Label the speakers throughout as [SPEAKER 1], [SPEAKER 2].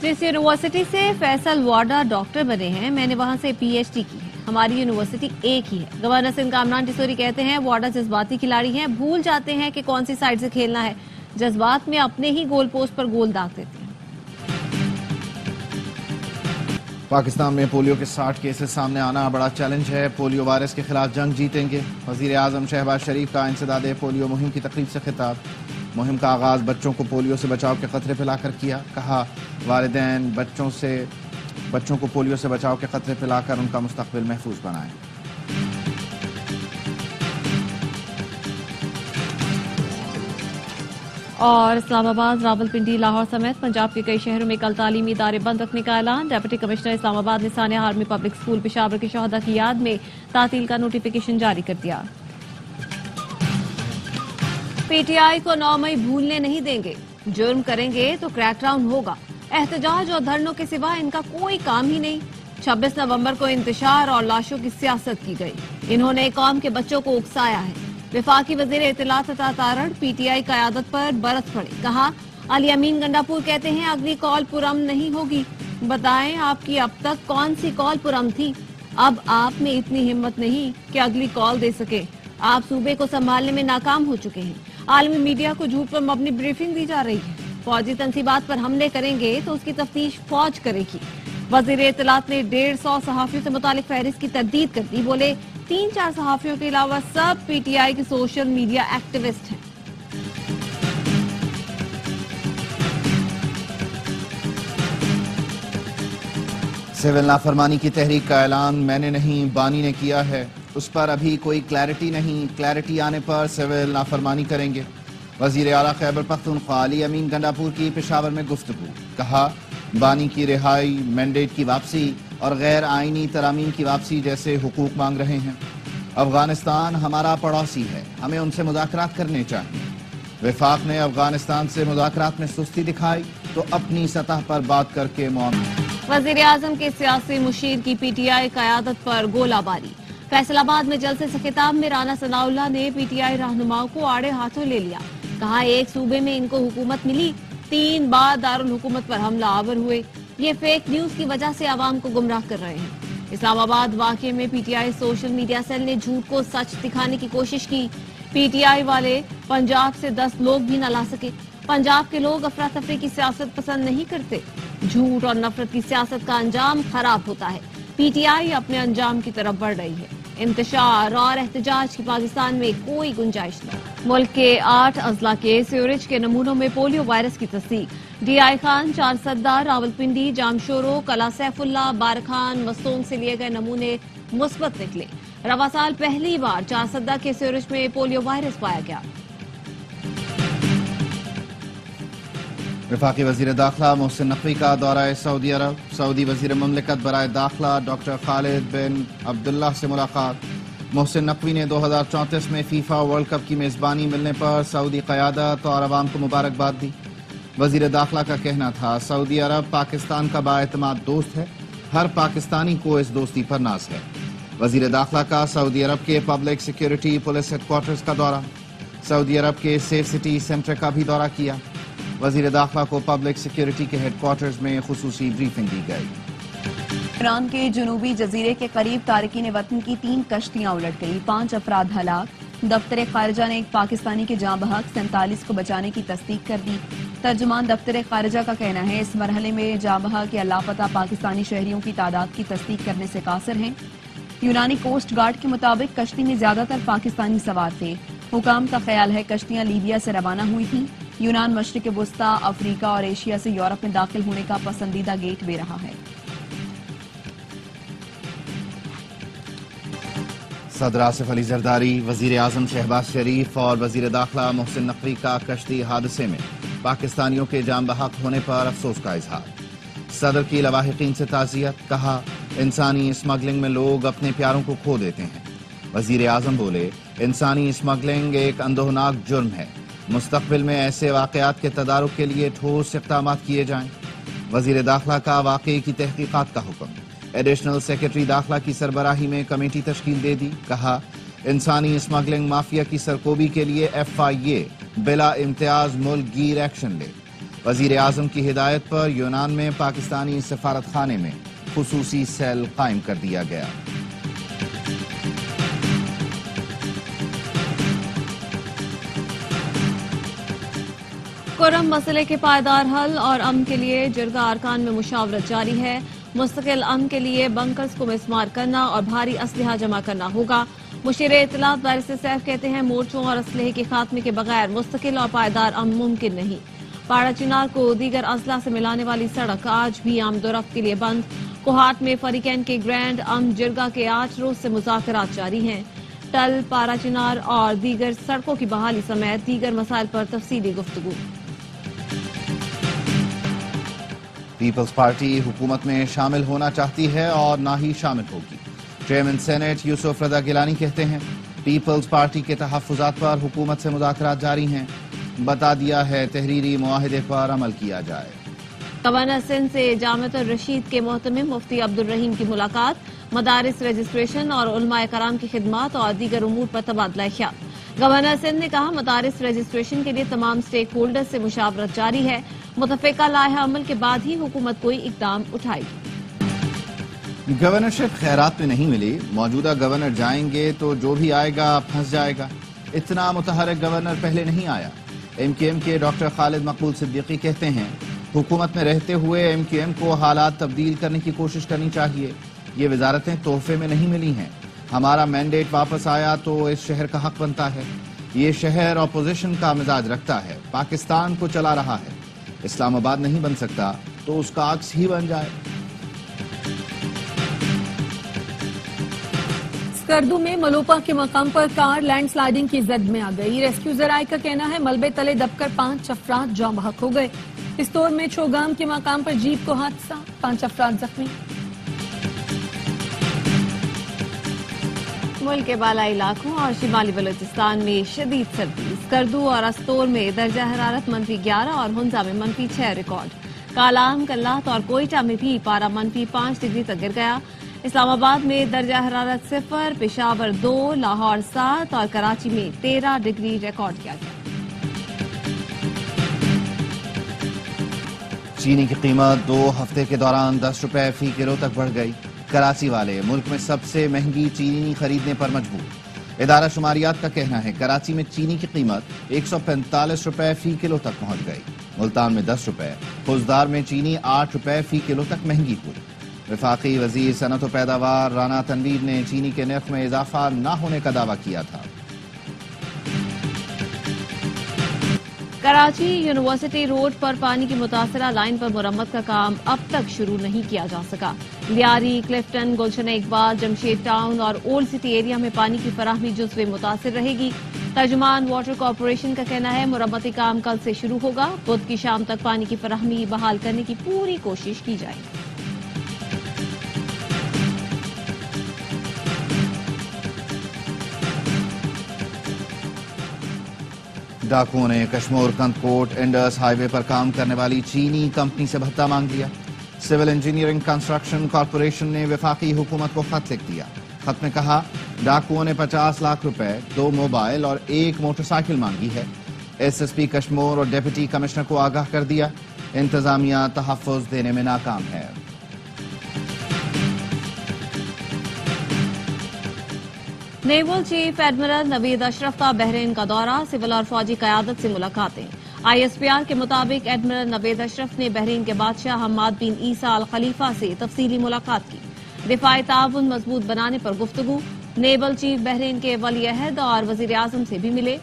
[SPEAKER 1] جس یونیورسٹی سے فیصل واڈا ڈاکٹر بنے ہیں، میں نے وہاں سے پی ایچ ڈی کی ہے۔ ہماری یونیورسٹی ایک ہی ہے۔ گورنر سندھ کامران ٹیسوری کہتے ہیں واڈا جذباتی کھلاڑی ہیں، بھول جاتے ہیں کہ کون سی سائڈ سے کھیلنا ہے، جذبات میں اپنے ہی گول پوسٹ پر گول داغ دیتے ہیں۔
[SPEAKER 2] پاکستان میں پولیو کے 60 کیسز سامنے آنا بڑا چیلنج ہے، پولیو وائرس کے خلاف جنگ جیتیں گے۔ وزیر اعظم شہباز شریف کا انسداد پولیو مہم کی تقریب سے خطاب۔ مہم کا آغاز بچوں کو پولیو سے بچاؤ کے خطرے پلا کر کیا، کہا والدین بچوں کو پولیو سے بچاؤ کے خطرے پلا کر ان کا مستقبل محفوظ بنائیں۔
[SPEAKER 1] اور اسلام آباد، راولپنڈی، لاہور سمیت پنجاب کے کئی شہروں میں کل تعلیمی ادارے بند رکھنے کا اعلان۔ ڈپٹی کمشنر اسلام آباد نے ثانیہ آرمی پبلک اسکول پشاور کے شہداء کی یاد میں تعطیل کا نوٹیفیکیشن جاری کر دیا۔ پی ٹی آئی کو 9 مئی بھولنے نہیں دیں گے، جرم کریں گے تو کریک ڈاؤن ہوگا۔ احتجاج اور دھرنوں کے سوا ان کا کوئی کام ہی نہیں۔ 26 نومبر کو انتشار اور لاشوں کی سیاست کی گئی، انہوں نے قوم کے بچوں کو اکسایا ہے۔ وفاقی وزیر اطلاعات عطا تارڑ پی ٹی آئی قیادت پر برس پڑے، کہا علی امین گنڈاپور کہتے ہیں اگلی کال پرامن نہیں ہوگی، بتائیں آپ کی اب تک کون سی کال پرامن تھی؟ اب آپ میں اتنی ہمت نہیں کہ اگلی کال دے سکے، آپ صوبے کو سنبھالنے میں ناکام ہو چکے ہیں۔ عالمی میڈیا کو جھوٹ پر مبنی بریفنگ دی جا رہی ہے، فوجی تنصیبات پر حملے کریں گے تو اس کی تفتیش فوج کرے گی۔ وزیر اطلاعات نے 150 صحافیوں سے متعلق فہرست کی تردید کر دی، بولے 3-4 صحافیوں کے علاوہ سب پی ٹی آئی کے سوشل میڈیا ایکٹیوسٹ ہیں۔
[SPEAKER 2] سول نافرمانی کی تحریک کا اعلان میں نے نہیں، بانی نے کیا ہے، اس پر ابھی کوئی کلیئرٹی نہیں، کلیئرٹی آنے پر سول نافرمانی کریں گے۔ وزیر اعلیٰ خیبر پختونخوا علی امین گنڈاپور کی پشاور میں گفتگو، کہا بانی کی رہائی، مینڈیٹ کی واپسی اور غیر آئینی ترامیم کی واپسی جیسے حقوق مانگ رہے ہیں۔ افغانستان ہمارا پڑوسی ہے، ہمیں ان سے مذاکرات کرنے چاہیے۔ وفاق نے افغانستان سے مذاکرات میں سستی دکھائی تو اپنی سطح پر بات کر کے معاملہ۔
[SPEAKER 1] وزیر اعظم کے سیاسی مشیر کی پی ٹی آئی قیادت پر گولہ باری۔ فیصل آباد میں جلسے سے خطاب میں رانا ثناء اللہ نے پی ٹی آئی رہنماؤں کو آڑے ہاتھوں لے لیا، کہا ایک صوبے میں ان کو حکومت ملی، 3 بار دارالحکومت پر حملہ آور ہوئے، یہ فیک نیوز کی وجہ سے عوام کو گمراہ کر رہے ہیں۔ اسلام آباد واقعے میں P T I social media cell نے جھوٹ کو سچ دکھانے کی کوشش کی، پی ٹی آئی والے پنجاب سے 10 لوگ بھی نہ لا سکے۔ پنجاب کے لوگ افراتفری کی سیاست پسند نہیں کرتے، جھوٹ اور نفرت کی سیاست کا انجام خراب ہوتا ہے، پی ٹی آئی اپنے انجام کی طرف بڑھ رہی ہے۔ انتشار اور احتجاج کی پاکستان میں کوئی گنجائش نہیں۔ ملک کے 8 اضلاع کے سیوریج کے نمونوں میں پولیو وائرس کی تصدیق۔ ڈی آئی خان، چارسدہ، راولپنڈی، جامشورو، کلا سیف اللہ، بارکھان، مستونگ سے لیے گئے نمونے مثبت نکلے۔ رواں سال پہلی بار چارسدہ کے سیوریج میں پولیو وائرس پایا گیا۔
[SPEAKER 2] وفاقی وزیر داخلہ محسن نقوی کا دورہ سعودی عرب، سعودی وزیر مملکت برائے داخلہ ڈاکٹر خالد بن عبداللہ سے ملاقات۔ محسن نقوی نے 2034 میں فیفا ورلڈ کپ کی میزبانی ملنے پر سعودی قیادت اور عوام کو مبارکباد دی۔ وزیر داخلہ کا کہنا تھا سعودی عرب پاکستان کا بااعتماد دوست ہے، ہر پاکستانی کو اس دوستی پر ناز ہے۔ وزیر داخلہ کا سعودی عرب کے public security police headquarters کا دورہ، سعودی عرب کے سیف سٹی سینٹر کا بھی دورہ کیا۔ وزیر داخلہ کو پبلک سیکیورٹی کے ہیڈ کوارٹرز میں خصوصی بریفنگ دی گئی۔
[SPEAKER 3] ایران کے جنوبی جزیرے کے قریب تارکین وطن کی 3 کشتیاں الٹ گئی، 5 افراد ہلاک۔ دفتر خارجہ نے ایک پاکستانی کے جاں بحق 47 کو بچانے کی تصدیق کر دی۔ ترجمان دفتر خارجہ کا کہنا ہے اس مرحلے میں جاں بحق یا لاپتہ پاکستانی شہریوں کی تعداد کی تصدیق کرنے سے قاصر ہیں۔ یونانی کوسٹ گارڈ کے مطابق کشتی میں زیادہ تر پاکستانی سوار تھے۔ حکام کا خیال ہے کشتیاں لیبیا سے روانہ ہوئی تھیں۔ یونان مشرق وسطی، افریقہ اور ایشیا سے یورپ میں داخل ہونے کا پسندیدہ گیٹ بے رہا ہے۔
[SPEAKER 2] صدر آصف علی زرداری، وزیر اعظم شہباز شریف اور وزیر داخلہ محسن نقوی کا کشتی حادثے میں پاکستانیوں کے جاں بحق ہونے پر افسوس کا اظہار۔ صدر کی لواحقین سے تعزیت، کہا انسانی اسمگلنگ میں لوگ اپنے پیاروں کو کھو دیتے ہیں۔ وزیر اعظم بولے انسانی اسمگلنگ ایک اندوہناک جرم ہے، مستقبل میں ایسے واقعات کے تدارک کے لیے ٹھوس اقدامات کیے جائیں۔ وزیر داخلہ کا واقعے کی تحقیقات کا حکم، ایڈیشنل سیکرٹری داخلہ کی سربراہی میں کمیٹی تشکیل دے دی، کہا انسانی اسمگلنگ مافیا کی سرکوبی کے لیے FIA بلا امتیاز ملک گیر ایکشن لے۔ وزیر اعظم کی ہدایت پر یونان میں پاکستانی سفارت خانے میں خصوصی سیل قائم کر دیا گیا۔
[SPEAKER 1] کرم مسئلے کے پائیدار حل اور امن کے لیے جرگہ ارکان میں مشاورت جاری ہے۔ مستقل امن کے لیے بنکرز کو مسمار کرنا اور بھاری اسلحہ جمع کرنا ہوگا۔ مشیر اطلاعات بارسٹر سیف کہتے ہیں مورچوں اور اسلحے کے خاتمے کے بغیر مستقل اور پائیدار امن ممکن نہیں۔ پاڑا چنار کو دیگر اضلاع سے ملانے والی سڑک آج بھی آمد و رفت کے لیے بند۔ کوہاٹ میں فریقین کے گرینڈ امن جرگہ کے 8 روز سے مذاکرات جاری ہیں۔ ٹل، پارا چنار اور دیگر سڑکوں کی بحالی سمیت دیگر مسائل پر تفصیلی گفتگو۔
[SPEAKER 2] پیپلز پارٹی حکومت میں شامل ہونا چاہتی ہے اور نہ ہی شامل ہوگی۔ چیئرمین سینیٹ یوسف رضا گیلانی کہتے ہیں پیپلز پارٹی کے تحفظات پر حکومت سے مذاکرات جاری ہیں، بتا دیا ہے تحریری معاہدے پر عمل کیا جائے۔
[SPEAKER 1] گورنر سندھ سے جامعۃ الرشید کے محتمم مفتی عبدالرحیم کی ملاقات، مدارس رجسٹریشن اور علماء کرام کی خدمات اور دیگر امور پر تبادلہ خیال۔ گورنر سندھ نے کہا مدارس رجسٹریشن کے لیے تمام سٹیک ہولڈر سے مشاورت جاری ہے، متفقہ لائحہ عمل کے بعد ہی حکومت کوئی اقدام اٹھائے گی۔
[SPEAKER 2] گورنرشپ خیرات میں نہیں ملی، موجودہ گورنر جائیں گے تو جو بھی آئے گا پھنس جائے گا، اتنا متحرک گورنر پہلے نہیں آیا۔ ایم کیو ایم کے ڈاکٹر خالد مقبول صدیقی کہتے ہیں حکومت میں رہتے ہوئے ایم کیو ایم کو حالات تبدیل کرنے کی کوشش کرنی چاہیے، یہ وزارتیں تحفے میں نہیں ملی ہیں، ہمارا مینڈیٹ واپس آیا تو اس شہر کا حق بنتا ہے، یہ شہر اپوزیشن کا مزاج رکھتا ہے، پاکستان کو چلا رہا ہے، اسلام آباد نہیں بن سکتا تو اس کا عکس ہی بن جائے۔
[SPEAKER 4] اسکردو میں ملوپا کے مقام پر کار لینڈ سلائیڈنگ کی زد میں آ گئی۔ ریسکیو ذرائع کا کہنا ہے ملبے تلے دب کر 5 افراد جاں بحق ہو گئے۔ پستور میں چھوگام کے مقام پر جیپ کو حادثہ، 5 افراد زخمی۔
[SPEAKER 1] ملک کے بالائی علاقوں اور شمالی بلوچستان میں شدید سردی، اسکردو اور استور میں درجہ حرارت -11 اور ہنزا میں -6 ریکارڈ۔ کالام، کلات اور کوئٹہ میں بھی پارہ -5 ڈگری تک گر گیا۔ اسلام آباد میں درجہ حرارت 0، پشاور 2، لاہور 7 اور کراچی میں 13 ڈگری ریکارڈ کیا گیا۔
[SPEAKER 2] چینی کی قیمت 2 ہفتے کے دوران 10 روپے فی کلو تک بڑھ گئی۔ کراچی والے ملک میں سب سے مہنگی چینی خریدنے پر مجبور۔ ادارہ شماریات کا کہنا ہے کراچی میں چینی کی قیمت 145 روپے فی کلو تک پہنچ گئی، ملتان میں 10 روپے، خوزدار میں چینی 8 روپے فی کلو تک مہنگی ہوئی۔ وفاقی وزیر صنعت و پیداوار رانا تنویر نے چینی کے نرخ میں اضافہ نہ ہونے کا دعویٰ کیا تھا۔
[SPEAKER 1] کراچی یونیورسٹی روڈ پر پانی کی متاثرہ لائن پر مرمت کا کام اب تک شروع نہیں کیا جا سکا۔ لیاری، کلفٹن، گلشن اقبال، جمشید ٹاؤن اور اولڈ سٹی ایریا میں پانی کی فراہمی جزو متاثر رہے گی۔ ترجمان واٹر کارپوریشن کا کہنا ہے مرمتی کام کل سے شروع ہوگا، بدھ کی شام تک پانی کی فراہمی بحال کرنے کی پوری کوشش کی جائے گی۔
[SPEAKER 2] ڈاکوؤں نے کشمور کندکوٹ انڈس ہائی وے پر کام کرنے والی چینی کمپنی سے بھتہ مانگ لیا۔ سول انجینئرنگ کنسٹرکشن کارپوریشن نے وفاقی حکومت کو خط لکھ دیا۔ خط میں کہا ڈاکوؤں نے 50 لاکھ روپے، 2 موبائل اور 1 موٹر سائیکل مانگی ہے۔ ایس ایس پی کشمور اور ڈپٹی کمشنر کو آگاہ کر دیا، انتظامیہ تحفظ دینے میں ناکام ہے۔
[SPEAKER 1] نیول چیف ایڈمرل نوید اشرف کا بحرین کا دورہ، سول اور فوجی قیادت سے ملاقاتیں۔ آئی ایس پی آر کے مطابق ایڈمرل نوید اشرف نے بحرین کے بادشاہ حماد بن عیسیٰ الخلیفہ سے تفصیلی ملاقات کی، دفاعی تعاون مضبوط بنانے پر گفتگو۔ نیول چیف بحرین کے ولی عہد اور وزیر اعظم سے بھی ملے۔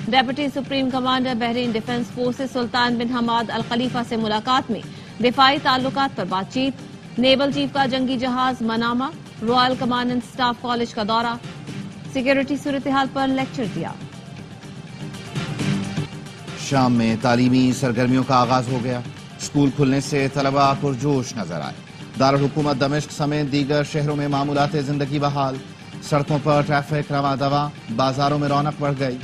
[SPEAKER 1] Deputy supreme commander Bahrain defence forces Sultan bin Hamad Al Khalifa سے ملاقات میں دفاعی تعلقات پر بات چیت۔ نیول چیف کا جنگی جہاز Manama, Royal commandant staff college کا دورہ، سیکیورٹی صورتحال پر لیکچر دیا۔
[SPEAKER 2] شام میں تعلیمی سرگرمیوں کا آغاز ہو گیا، اسکول کھلنے سے طلباء پرجوش نظر آئے۔ دارالحکومت دمشق سمیت دیگر شہروں میں معمولات زندگی بحال، سڑکوں پر ٹریفک رواں دواں، بازاروں میں رونق بڑھ گئی۔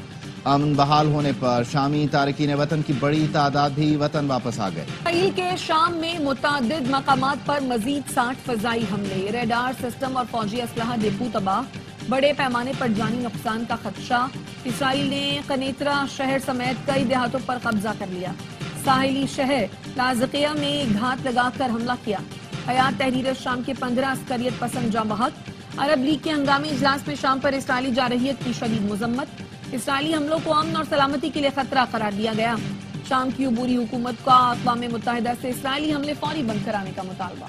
[SPEAKER 2] امن بحال ہونے پر شامی تارکین وطن کی بڑی تعداد بھی وطن واپس آ گئے۔
[SPEAKER 4] اسرائیل کے شام میں متعدد مقامات پر مزید 60 فضائی حملے، ریڈار سسٹم اور فوجی اسلحہ ڈپو تباہ، بڑے پیمانے پر جانی نقصان کا خدشہ۔ اسرائیل نے قنیطرہ شہر سمیت کئی دیہاتوں پر قبضہ کر لیا۔ ساحلی شہر لازقیہ میں گھات لگا کر حملہ کیا. حیات تحریر شام کے 15 عسکریت پسند جاں بحق. عرب لیگ کے ہنگامی اجلاس میں شام پر اسرائیلی جارحیت کی شدید مذمت. اسرائیلی حملوں کو امن اور سلامتی کے لیے خطرہ قرار دیا گیا. شام کی عبوری حکومت کا اقوام متحدہ سے اسرائیلی حملے فوری بند کرانے کا مطالبہ.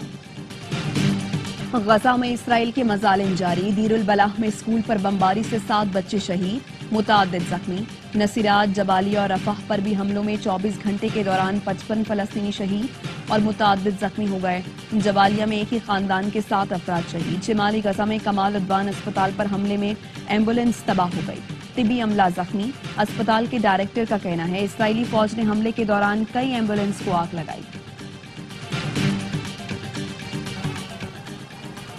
[SPEAKER 3] غزہ میں اسرائیل کے مظالم جاری. دیر البلاح میں اسکول پر بمباری سے 7 بچے شہید، متعدد زخمی. نصیرات، جبالیہ اور رفح پر بھی حملوں میں 24 گھنٹے کے دوران 55 فلسطینی شہید اور متعدد زخمی ہو گئے. جبالیہ میں ایک ہی خاندان کے 7 افراد شہید. شمالی غزہ میں کمال عدوان اسپتال پر حملے میں ایمبولینس تباہ ہو گئی، طبی عملہ زخمی. اسپتال کے ڈائریکٹر کا کہنا ہے اسرائیلی فوج نے حملے کے دوران کئی ایمبولینس کو آگ لگائی.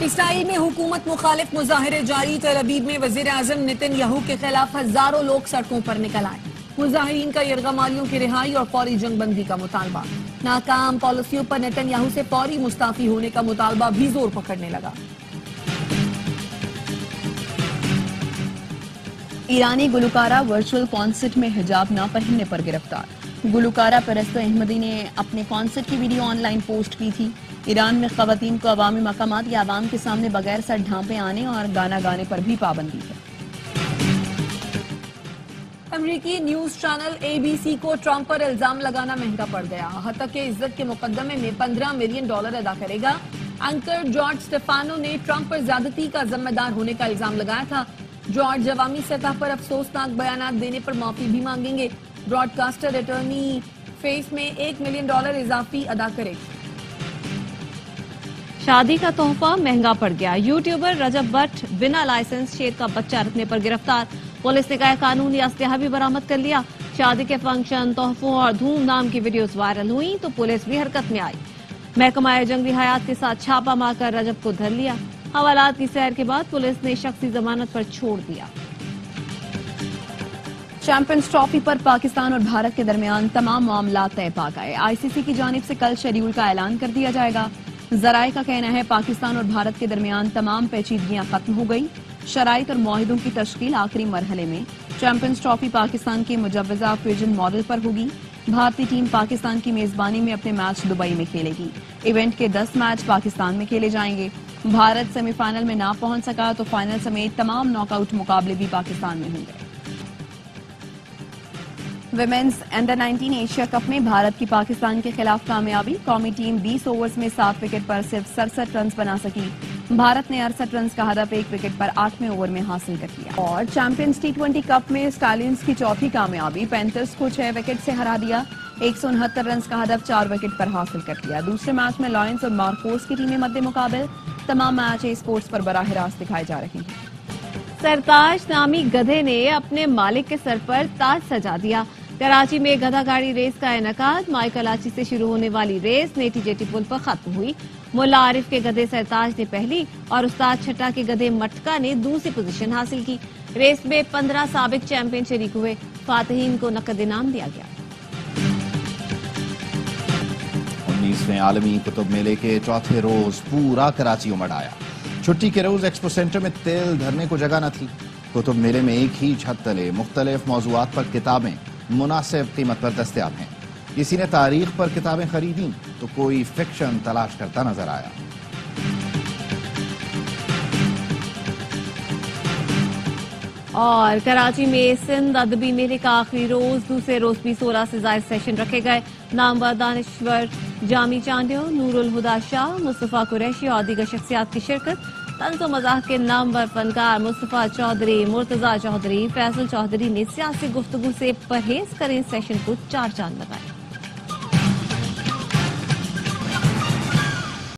[SPEAKER 4] اسرائیل میں حکومت مخالف مظاہرے جاری. تل ابیب میں وزیر اعظم نتن یاہو کے خلاف ہزاروں لوگ سڑکوں پر نکل آئے. مظاہرین کا یرغمالیوں کی رہائی اور فوری جنگ بندی کا مطالبہ. ناکام پالیسیوں پر نتن یاہو سے فوری مستعفی ہونے کا مطالبہ بھی زور پکڑنے لگا.
[SPEAKER 3] ایرانی گلوکارہ ورچوئل کانسرٹ میں حجاب نہ پہننے پر گرفتار. گلوکارہ پرستو احمدی نے اپنے کانسرٹ کی ویڈیو آن لائن پوسٹ کی تھی. ایران میں خواتین کو عوامی مقامات یا عوام کے سامنے بغیر سر ڈھانپے آنے اور گانا گانے پر بھی پابندی ہے.
[SPEAKER 4] امریکی نیوز چینل ABC کو ٹرمپ پر الزام لگانا مہنگا پڑ گیا. حتیٰ کہ عزت کے مقدمے میں $15 ملین ادا کرے گا. اینکر جارج سٹیفانو نے ٹرمپ پر زیادتی کا ذمہ دار ہونے کا الزام لگایا تھا. جارج عوامی سطح پر افسوسناک بیانات دینے پر معافی بھی مانگیں گے. براڈ کاسٹر اٹارنی فیس میں $1 ملین اضافی ادا کرے.
[SPEAKER 1] شادی کا تحفہ مہنگا پڑ گیا. یوٹیوبر رجب بٹ بنا لائسنس شیر کا بچہ رکھنے پر گرفتار. پولیس نے غیر قانونی اسلحہ بھی برآمد کر لیا. شادی کے فنکشن، تحفوں اور دھوم دھام کی ویڈیوز وائرل ہوئیں تو پولیس بھی حرکت میں آئی. محکمہ جنگلی حیات کے ساتھ چھاپہ مار کر رجب کو دھر لیا. حوالات کی سیر کے بعد پولیس نے شخصی ضمانت پر چھوڑ دیا.
[SPEAKER 3] چیمپئنز ٹرافی پر پاکستان اور بھارت کے درمیان تمام معاملات طے پا گئے. ICC کی جانب سے کل شیڈول کا اعلان کر دیا جائے گا. ذرائع کا کہنا ہے پاکستان اور بھارت کے درمیان تمام پیچیدگیاں ختم ہو گئی. شرائط اور معاہدوں کی تشکیل آخری مرحلے میں. چیمپئنز ٹرافی پاکستان کے مجوزہ فیوجن ماڈل پر ہوگی. بھارتی ٹیم پاکستان کی میزبانی میں اپنے میچ دبئی میں کھیلے گی. ایونٹ کے 10 میچ پاکستان میں کھیلے جائیں گے. بھارت سیمی فائنل میں نہ پہنچ سکا تو فائنل سمیت تمام ناک آؤٹ مقابلے بھی پاکستان میں ہوں گے. ویمنز انڈر-19 ایشیا کپ میں بھارت کی پاکستان کے خلاف کامیابی. قومی ٹیم 20 اوورز میں 7 وکٹ پر صرف 67 رنز بنا سکی. بھارت نے 68 رنز کا ہدف 1 وکٹ پر 8ویں اوور میں حاصل کر لیا. اور چیمپئنز T20 کپ میں اسٹالینز کی چوتھی کامیابی. پینتھرز کو 6 وکٹ سے ہرا دیا. 169 رنز کا ہدف 4 وکٹ پر حاصل کر لیا. دوسرے میچ میں لائنز اور مارکوس کی ٹیمیں مد مقابل. تمام میچ اسپورٹس پر براہ راست دکھائے جا رہے ہیں.
[SPEAKER 1] سرتاج نامی گدھے نے اپنے مالک کے سر پر تاج سجا دیا. کراچی میں گدھا گاڑی ریس کا انعقاد. مائی کلاچی سے شروع ہونے والی ریس نیٹی جیٹی پل پر ختم ہوئی. ملا عارف کے گدھے سرتاج نے پہلی اور استاد چھٹا کے گدھے مٹکا نے دوسری پوزیشن حاصل کی. ریس میں 15 سابق چیمپئن شریک ہوئے. فاتحین کو نقد انعام دیا گیا.
[SPEAKER 2] 19ویں عالمی کتب میلے کے چوتھے روز پورا کراچی امڑ آیا. چھٹی کے روز ایکسپو سینٹر میں تیل دھرنے کو جگہ نہ تھی. کتب میلے میں ایک ہی چھت تلے مختلف موضوعات پر کتابیں مناسب قیمت پر دستیاب ہیں. کسی نے تاریخ پر کتابیں خریدیں تو کوئی فکشن تلاش کرتا نظر آیا.
[SPEAKER 1] اور کراچی میں سندھ ادبی میلے کا آخری روز. دوسرے روز بھی 16 سے زائد سیشن رکھے گئے. نامور دانشور جامی چانڈیو، نور الہدا شاہ، مصطفیٰ قریشی اور دیگر شخصیات کی شرکت. طنز و مزاح کے نامور فنکار مصطفیٰ چودھری، مرتضیٰ چودھری، فیصل چودھری نے سیاسی گفتگو سے پرہیز کریں سیشن کو 4 چاند لگائے.